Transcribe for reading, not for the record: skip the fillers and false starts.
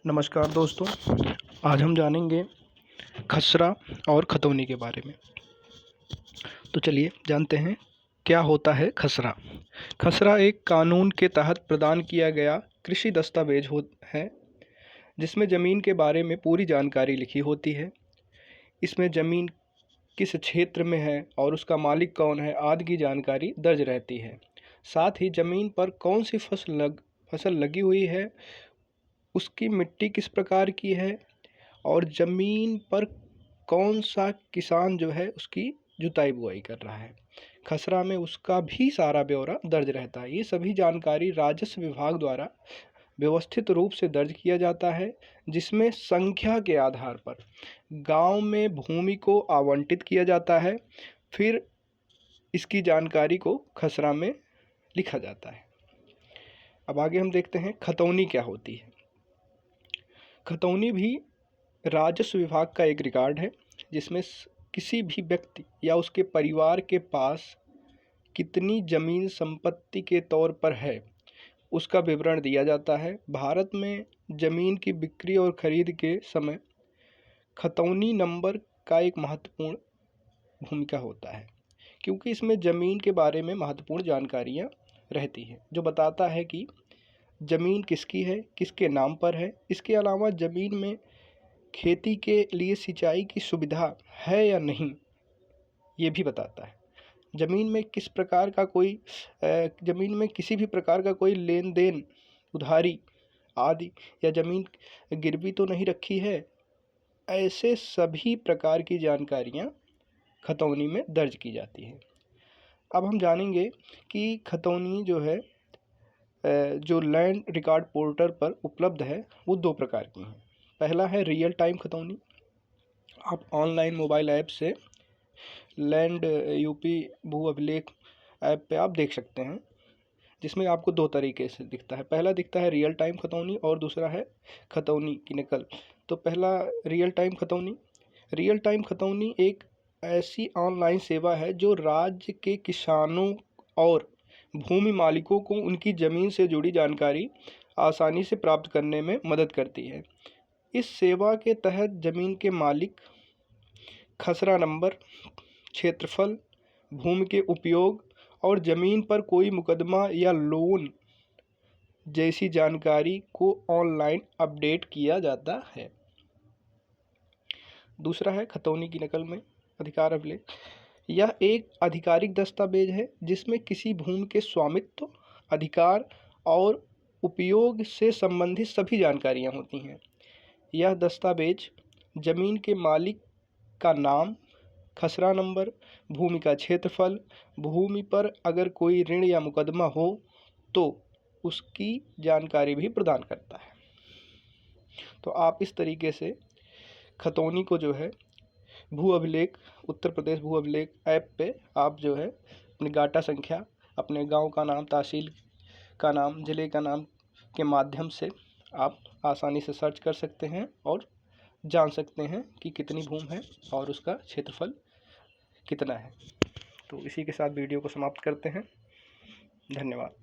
नमस्कार दोस्तों, आज हम जानेंगे खसरा और खतौनी के बारे में। तो चलिए जानते हैं क्या होता है खसरा। खसरा एक कानून के तहत प्रदान किया गया कृषि दस्तावेज है जिसमें ज़मीन के बारे में पूरी जानकारी लिखी होती है। इसमें ज़मीन किस क्षेत्र में है और उसका मालिक कौन है आदि की जानकारी दर्ज रहती है। साथ ही ज़मीन पर कौन सी फसल लगी हुई है, उसकी मिट्टी किस प्रकार की है और ज़मीन पर कौन सा किसान जो है उसकी जुताई बुआई कर रहा है। खसरा में उसका भी सारा ब्यौरा दर्ज रहता है। ये सभी जानकारी राजस्व विभाग द्वारा व्यवस्थित रूप से दर्ज किया जाता है, जिसमें संख्या के आधार पर गांव में भूमि को आवंटित किया जाता है। फिर इसकी जानकारी को खसरा में लिखा जाता है। अब आगे हम देखते हैं खतौनी क्या होती है। खतौनी भी राजस्व विभाग का एक रिकॉर्ड है जिसमें किसी भी व्यक्ति या उसके परिवार के पास कितनी जमीन संपत्ति के तौर पर है उसका विवरण दिया जाता है। भारत में जमीन की बिक्री और खरीद के समय खतौनी नंबर का एक महत्वपूर्ण भूमिका होता है, क्योंकि इसमें ज़मीन के बारे में महत्वपूर्ण जानकारियाँ रहती हैं जो बताता है कि ज़मीन किसकी है, किसके नाम पर है। इसके अलावा ज़मीन में खेती के लिए सिंचाई की सुविधा है या नहीं, ये भी बताता है। ज़मीन में किसी भी प्रकार का कोई लेन देन, उधारी आदि या ज़मीन गिरवी तो नहीं रखी है, ऐसे सभी प्रकार की जानकारियाँ खतौनी में दर्ज की जाती हैं। अब हम जानेंगे कि खतौनी जो है जो लैंड रिकॉर्ड पोर्टल पर उपलब्ध है वो दो प्रकार की हैं। पहला है रियल टाइम खतौनी। आप ऑनलाइन मोबाइल ऐप से लैंड यूपी भू अभिलेख ऐप पे आप देख सकते हैं, जिसमें आपको दो तरीके से दिखता है। पहला दिखता है रियल टाइम खतौनी और दूसरा है खतौनी की नकल। तो पहला रियल टाइम खतौनी एक ऐसी ऑनलाइन सेवा है जो राज्य के किसानों और भूमि मालिकों को उनकी ज़मीन से जुड़ी जानकारी आसानी से प्राप्त करने में मदद करती है। इस सेवा के तहत ज़मीन के मालिक खसरा नंबर, क्षेत्रफल, भूमि के उपयोग और ज़मीन पर कोई मुकदमा या लोन जैसी जानकारी को ऑनलाइन अपडेट किया जाता है। दूसरा है खतौनी की नकल में अधिकार अभिलेख। यह एक आधिकारिक दस्तावेज है जिसमें किसी भूमि के स्वामित्व, अधिकार और उपयोग से संबंधित सभी जानकारियाँ होती हैं। यह दस्तावेज ज़मीन के मालिक का नाम, खसरा नंबर, भूमि का क्षेत्रफल, भूमि पर अगर कोई ऋण या मुकदमा हो तो उसकी जानकारी भी प्रदान करता है। तो आप इस तरीके से खतौनी को जो है भू अभिलेख, उत्तर प्रदेश भू अभिलेख ऐप पे आप जो है अपनी गाटा संख्या, अपने गांव का नाम, तहसील का नाम, ज़िले का नाम के माध्यम से आप आसानी से सर्च कर सकते हैं और जान सकते हैं कि कितनी भूमि है और उसका क्षेत्रफल कितना है। तो इसी के साथ वीडियो को समाप्त करते हैं। धन्यवाद।